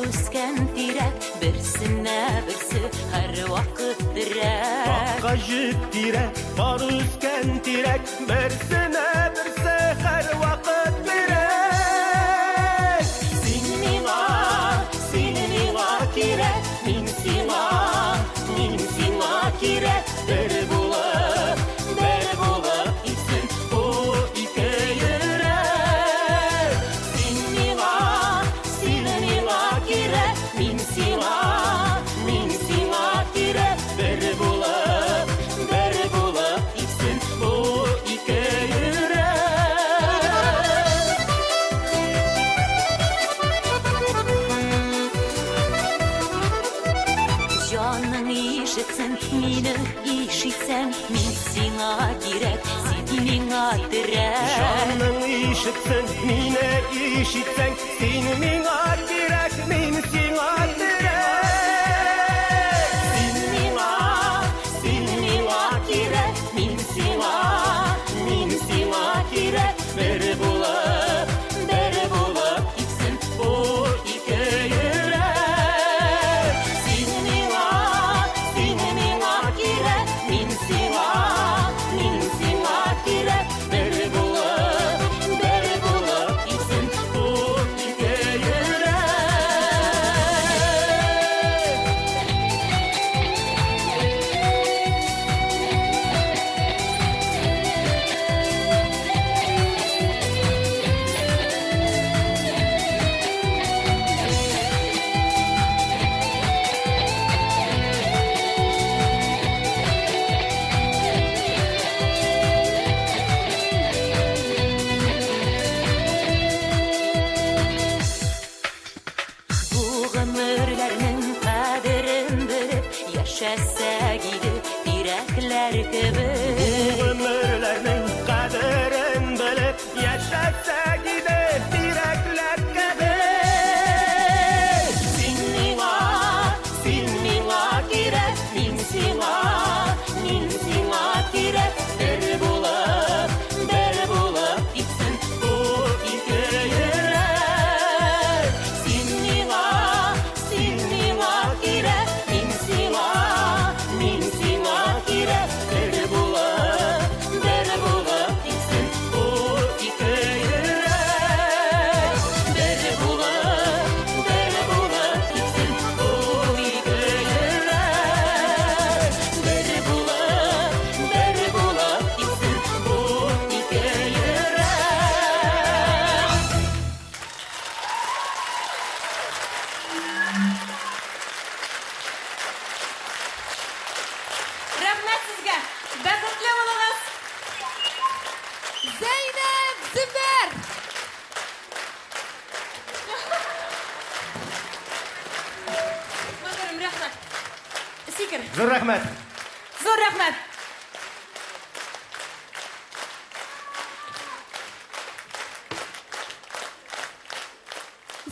üsken direk, birsine birsi her vakit direk. Hakka jip direk, var üsken direk, birsine birsi her vakit direk. Sin miğa kirek, min sina kirek, bir bulup içsin bu iki yürek. Sin miğa kirek, min sina kirek, bir bulup içsin bu iki yürek. Canın işitsin, mini işitsen, min sina kirek, sin miğa direk. Canın işitsin, mine işitsen, sin miğa direk, min sina direk. Sin miğa kirek, min sina kirek, bir bulup içsin bu iki yürek. Sin miğa kirek, min sina kirek, bir bulup içsin bu iki yürek. Bu ömürlerinin kaderin bilip yaşasa gidip direkler gibi. Ömürlerinin kaderin bilip yaşasa gider direkler gibi. Sin miğa kirek, min sina kirek, bir bulup içsin bu iki yürek. Sin miğa kirek, min sina kirek, bir bulup içsin bu iki yürek. Bir bulup içsin bu iki yürek. Bir bulup içsin bu iki yürek. Rahmet sizge. Bәхетле булыгыз. Zeynep Zümbер. Мөхәррәм, рәхмәт. Сикер. Zor rahmet. Зур рәхмәт.